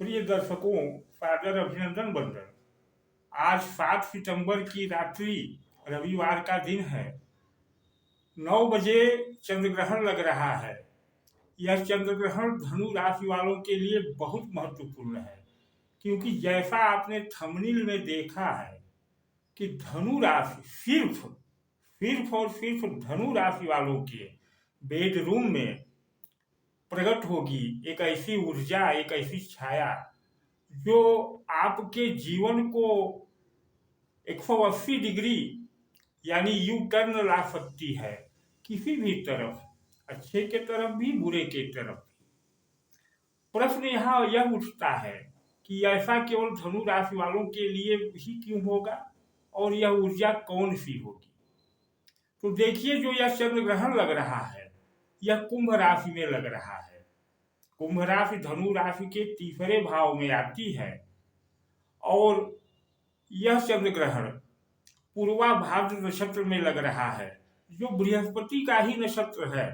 प्रिय दर्शकों, सादर अभिनंदन बंदन। आज 7 सितंबर की रात्रि, रविवार का दिन है। 9 बजे चंद्र ग्रहण लग रहा है। यह चंद्र ग्रहण धनु राशि वालों के लिए बहुत महत्वपूर्ण है, क्योंकि जैसा आपने थंबनेल में देखा है कि धनु राशि सिर्फ सिर्फ और सिर्फ धनु राशि वालों के बेडरूम में प्रकट होगी एक ऐसी ऊर्जा, एक ऐसी छाया जो आपके जीवन को 180 डिग्री यानी यू टर्न ला सकती है, किसी भी तरफ, अच्छे के तरफ भी, बुरे के तरफ भी। प्रश्न यहाँ यह उठता है कि ऐसा केवल धनु राशि वालों के लिए ही क्यों होगा और यह ऊर्जा कौन सी होगी। तो देखिए, जो यह चंद्र ग्रहण लग रहा है यह कुंभ राशि में लग रहा है। कुंभ राशि धनु राशि के तीसरे भाव में आती है और यह चंद्र ग्रहण पूर्वा भाद्र नक्षत्र में लग रहा है, जो बृहस्पति का ही नक्षत्र है।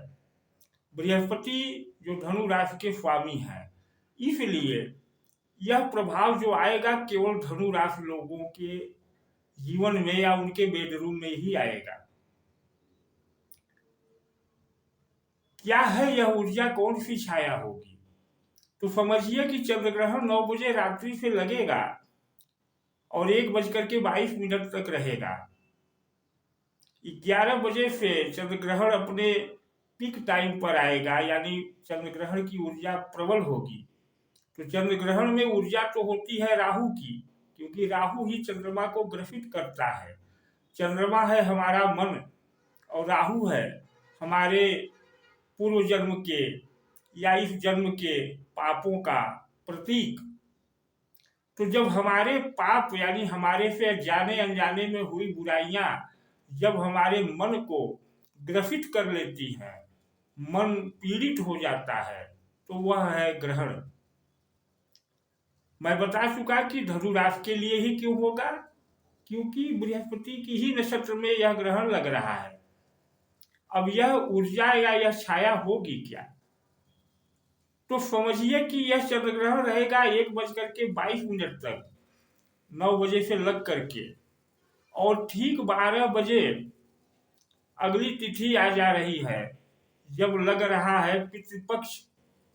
बृहस्पति जो धनु राशि के स्वामी हैं, इसलिए यह प्रभाव जो आएगा केवल धनु राशि लोगों के जीवन में या उनके बेडरूम में ही आएगा। क्या है यह ऊर्जा, कौन सी छाया होगी? तो समझिए कि चंद्र ग्रहण 9 बजे रात्रि से लगेगा और 1:22 तक रहेगा। 11 बजे से चंद्र ग्रहण अपने पीक टाइम पर आएगा, यानी चंद्र ग्रहण की ऊर्जा प्रबल होगी। तो चंद्र ग्रहण में ऊर्जा तो होती है राहु की, क्योंकि राहु ही चंद्रमा को ग्रसित करता है। चंद्रमा है हमारा मन और राहु है हमारे पूर्व जन्म के या इस जन्म के पापों का प्रतीक। तो जब हमारे पाप यानी हमारे से जाने अनजाने में हुई बुराइयां जब हमारे मन को ग्रसित कर लेती हैं, मन पीड़ित हो जाता है, तो वह है ग्रहण। मैं बता चुका कि धनु राशि के लिए ही क्यों होगा, क्योंकि बृहस्पति की ही नक्षत्र में यह ग्रहण लग रहा है। अब यह ऊर्जा या यह छाया होगी क्या? तो समझिए कि यह चंद्र ग्रहण रहेगा 1:22 तक, 9 बजे से लग करके, और ठीक 12 बजे अगली तिथि आ जा रही है जब लग रहा है पितृपक्ष,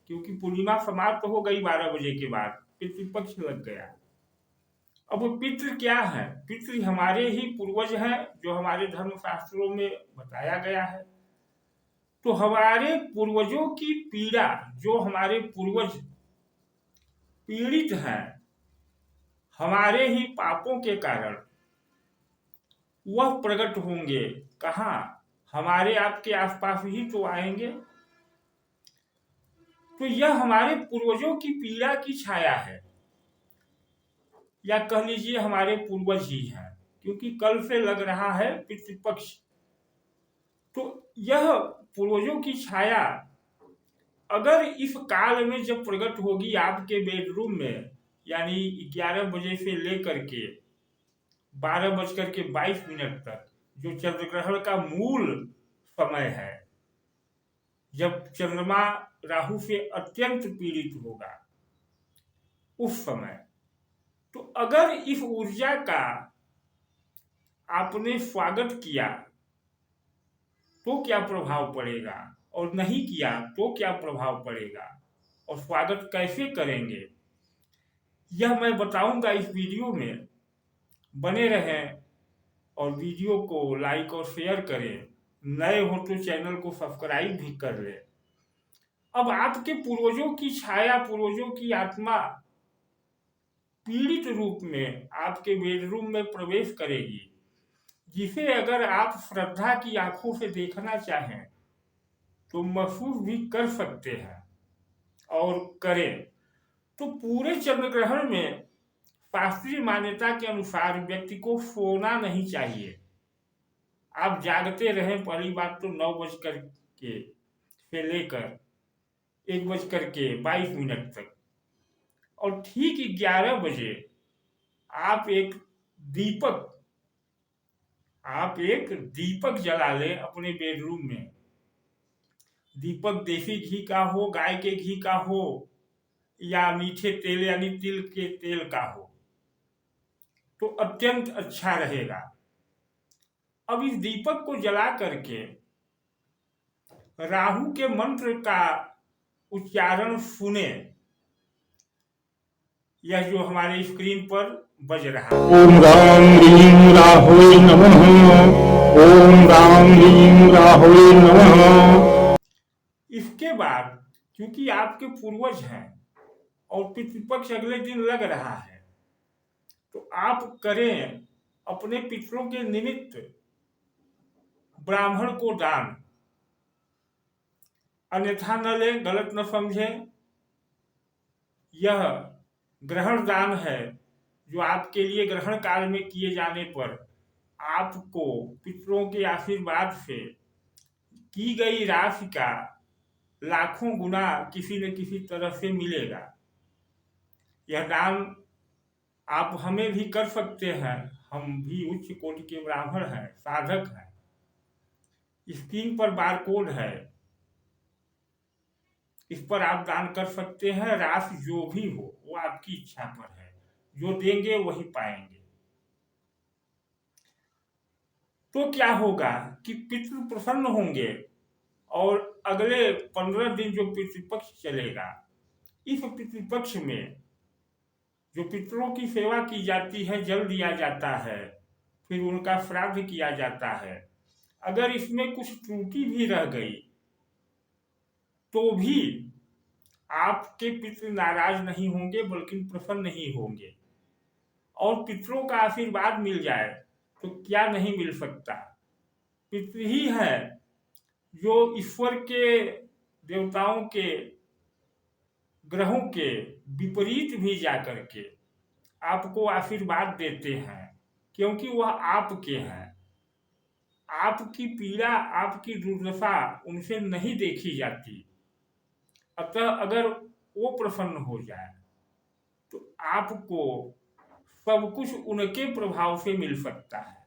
क्योंकि पूर्णिमा समाप्त हो गई 12 बजे के बाद, पितृपक्ष लग गया। अब पितृ क्या है? पितृ हमारे ही पूर्वज हैं, जो हमारे धर्मशास्त्रों में बताया गया है। तो हमारे पूर्वजों की पीड़ा, जो हमारे पूर्वज पीड़ित हैं हमारे ही पापों के कारण, वह प्रकट होंगे कहाँ? हमारे आपके आसपास ही तो आएंगे। तो यह हमारे पूर्वजों की पीड़ा की छाया है, या कह लीजिए हमारे पूर्वज ही हैं, क्योंकि कल से लग रहा है पितृपक्ष। तो यह पूर्वजों की छाया अगर इस काल में जब प्रकट होगी आपके बेडरूम में, यानी 11 बजे से लेकर के 12:22 तक, जो चंद्र ग्रहण का मूल समय है, जब चंद्रमा राहु से अत्यंत पीड़ित होगा, उस समय, तो अगर इस ऊर्जा का आपने स्वागत किया तो क्या प्रभाव पड़ेगा, और नहीं किया तो क्या प्रभाव पड़ेगा, और स्वागत कैसे करेंगे, यह मैं बताऊंगा इस वीडियो में। बने रहें और वीडियो को लाइक और शेयर करें। नए हो तो चैनल को सब्सक्राइब भी कर लें। अब आपके पूर्वजों की छाया, पूर्वजों की आत्मा पीड़ित रूप में आपके बेडरूम में प्रवेश करेगी, जिसे अगर आप श्रद्धा की आंखों से देखना चाहें तो महसूस भी कर सकते हैं और करें। तो पूरे चंद्र ग्रहण में शास्त्रीय मान्यता के अनुसार व्यक्ति को सोना नहीं चाहिए। आप जागते रहें, पहली बात तो 9 बजकर के से लेकर 1:22 तक, और ठीक 11 बजे आप एक दीपक जला लें अपने बेडरूम में। दीपक देसी घी का हो, गाय के घी का हो, या मीठे तेल यानी तिल के तेल का हो तो अत्यंत अच्छा रहेगा। अब इस दीपक को जला करके राहु के मंत्र का उच्चारण सुने, यह जो हमारे स्क्रीन पर बज रहा है। ओम राम ह्रीं राहुवे नमः। ओम राम ह्रीं राहुवे नमः। इसके बाद क्योंकि आपके पूर्वज हैं और पितृपक्ष अगले दिन लग रहा है, तो आप करें अपने पितरों के निमित्त ब्राह्मण को दान, अन्यथा न ले, गलत न समझे। यह ग्रहण दान है जो आपके लिए ग्रहण काल में किए जाने पर आपको पितरों के आशीर्वाद से की गई राशि का लाखों गुना किसी न किसी तरह से मिलेगा। यह दान आप हमें भी कर सकते हैं, हम भी उच्च कोटि के ब्राह्मण हैं, साधक हैं। स्क्रीन पर बारकोड है, इस पर आप दान कर सकते हैं। राशि जो भी हो वो आपकी इच्छा पर है, जो देंगे वही पाएंगे। तो क्या होगा कि पितृ प्रसन्न होंगे और अगले 15 दिन जो पितृपक्ष चलेगा, इस पितृपक्ष में जो पितरों की सेवा की जाती है, जल दिया जाता है, फिर उनका श्राद्ध किया जाता है। अगर इसमें कुछ त्रुटि भी रह गई तो भी आपके पितृ नाराज नहीं होंगे, बल्कि प्रसन्न ही होंगे। और पितरों का आशीर्वाद मिल जाए तो क्या नहीं मिल सकता। पितृ ही है जो ईश्वर के, देवताओं के, ग्रहों के विपरीत भी जाकर के आपको आशीर्वाद देते हैं, क्योंकि वह आपके हैं। आपकी पीड़ा, आपकी दुर्दशा उनसे नहीं देखी जाती। अतः अगर वो प्रसन्न हो जाए तो आपको सब कुछ उनके प्रभाव से मिल सकता है।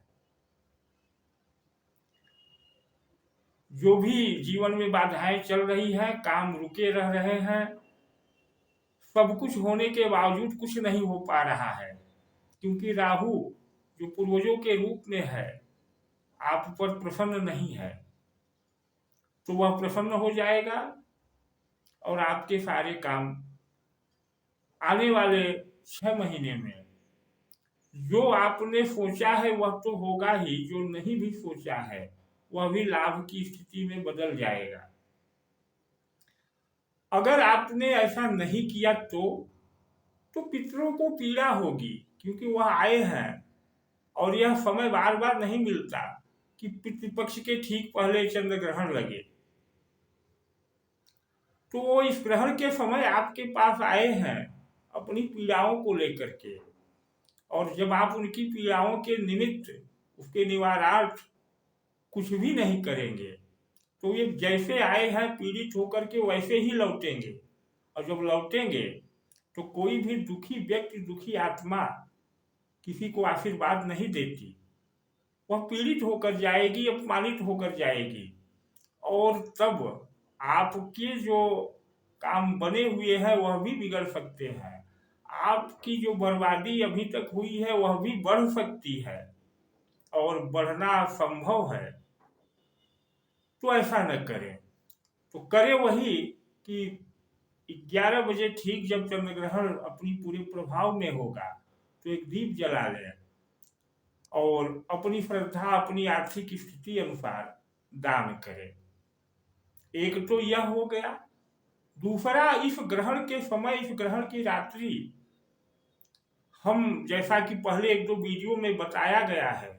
जो भी जीवन में बाधाएं चल रही हैं, काम रुके रह रहे हैं, सब कुछ होने के बावजूद कुछ नहीं हो पा रहा है, क्योंकि राहु जो पूर्वजों के रूप में है आप पर प्रसन्न नहीं है। तो वह प्रसन्न हो जाएगा और आपके सारे काम आने वाले 6 महीने में जो आपने सोचा है वह तो होगा ही, जो नहीं भी सोचा है वह भी लाभ की स्थिति में बदल जाएगा। अगर आपने ऐसा नहीं किया तो पितरों को पीड़ा होगी, क्योंकि वह आए हैं और यह समय बार बार नहीं मिलता कि पितृपक्ष के ठीक पहले चंद्र ग्रहण लगे। तो वो इस ग्रहण के समय आपके पास आए हैं अपनी पीड़ाओं को लेकर के, और जब आप उनकी पीड़ाओं के निमित्त, उसके निवारार्थ कुछ भी नहीं करेंगे तो ये जैसे आए हैं पीड़ित होकर के वैसे ही लौटेंगे। और जब लौटेंगे तो कोई भी दुखी व्यक्ति, दुखी आत्मा किसी को आशीर्वाद नहीं देती। वह पीड़ित होकर जाएगी, अपमानित होकर जाएगी, और तब आपके जो काम बने हुए हैं वह भी बिगड़ सकते हैं। आपकी जो बर्बादी अभी तक हुई है वह भी बढ़ सकती है और बढ़ना संभव है। तो ऐसा न करें। तो करें वही कि 11 बजे ठीक जब चंद्र ग्रहण अपनी पूरे प्रभाव में होगा तो एक दीप जला लें और अपनी श्रद्धा, अपनी आर्थिक स्थिति अनुसार दान करें। एक तो यह हो गया। दूसरा, इस ग्रहण के समय, इस ग्रहण की रात्रि, हम जैसा कि पहले 1-2 वीडियो में बताया गया है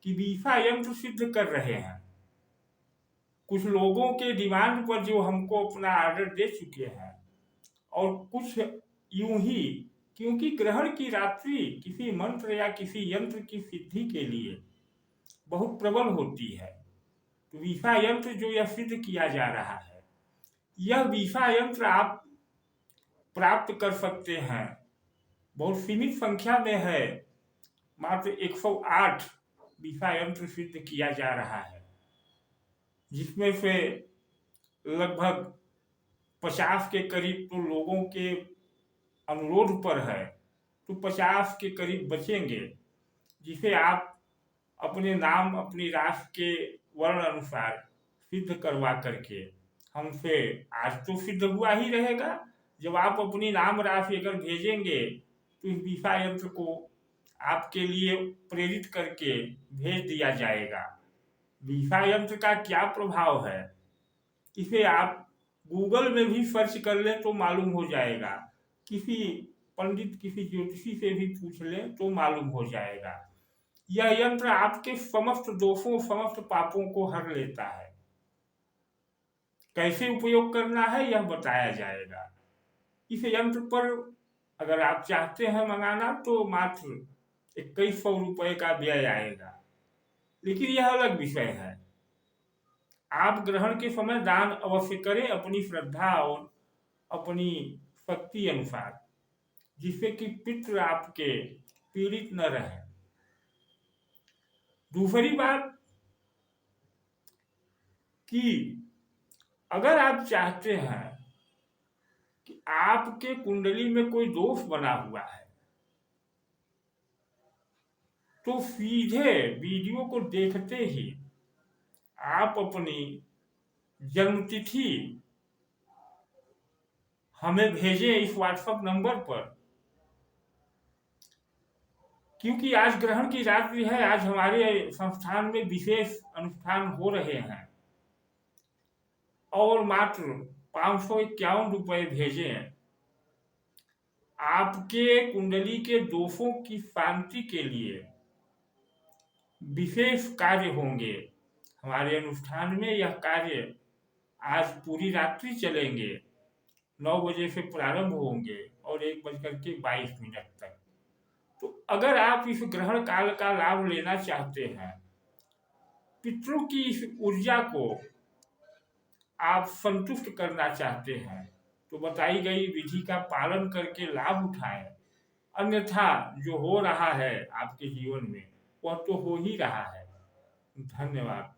कि वीसा यंत्र सिद्ध कर रहे हैं। कुछ लोगों के डिमांड पर जो हमको अपना ऑर्डर दे चुके हैं, और कुछ यूं ही, क्योंकि ग्रहण की रात्रि किसी मंत्र या किसी यंत्र की सिद्धि के लिए बहुत प्रबल होती है। तो वीसा यंत्र जो यह सिद्ध किया जा रहा है, यह वीसा यंत्र आप प्राप्त कर सकते हैं। बहुत सीमित संख्या में है, मात्र 108 वीसा यंत्र सिद्ध किया जा रहा है, जिसमें से लगभग 50 के करीब तो लोगों के अनुरोध पर है तो 50 के करीब बचेंगे, जिसे आप अपने नाम अपनी राशि के वर्ण अनुसार सिद्ध करवा करके हमसे, आज तो सिद्ध हुआ ही रहेगा, जब आप अपनी नाम राशि अगर भेजेंगे तो इस वीसा यंत्र को आपके लिए प्रेरित करके भेज दिया जाएगा। वीसा यंत्र का क्या प्रभाव है, इसे आप गूगल में भी सर्च कर लें तो मालूम हो जाएगा, किसी पंडित किसी ज्योतिषी से भी पूछ लें तो मालूम हो जाएगा। यह यंत्र आपके समस्त दोषों समस्त पापों को हर लेता है। कैसे उपयोग करना है यह बताया जाएगा। इस यंत्र पर अगर आप चाहते हैं मंगाना तो मात्र 2100 रुपये का व्यय आएगा, लेकिन यह अलग विषय है। आप ग्रहण के समय दान अवश्य करें अपनी श्रद्धा और अपनी शक्ति अनुसार, जिससे कि पितृ आपके पीड़ित न रहे। दूसरी बात कि अगर आप चाहते हैं कि आपके कुंडली में कोई दोष बना हुआ है तो सीधे वीडियो को देखते ही आप अपनी जन्मतिथि हमें भेजें इस व्हाट्सएप नंबर पर, क्योंकि आज ग्रहण की रात्रि है। आज हमारे संस्थान में विशेष अनुष्ठान हो रहे हैं और मात्र 551 रुपये भेजें। आपके कुंडली के दोषों की शांति के लिए विशेष कार्य होंगे हमारे अनुष्ठान में। यह कार्य आज पूरी रात्रि चलेंगे, 9 बजे से प्रारंभ होंगे और 1:22 तक। तो अगर आप इस ग्रहण काल का लाभ लेना चाहते हैं, पितरों की इस ऊर्जा को आप संतुष्ट करना चाहते हैं, तो बताई गई विधि का पालन करके लाभ उठाएं। अन्यथा जो हो रहा है आपके जीवन में वह तो हो ही रहा है। धन्यवाद।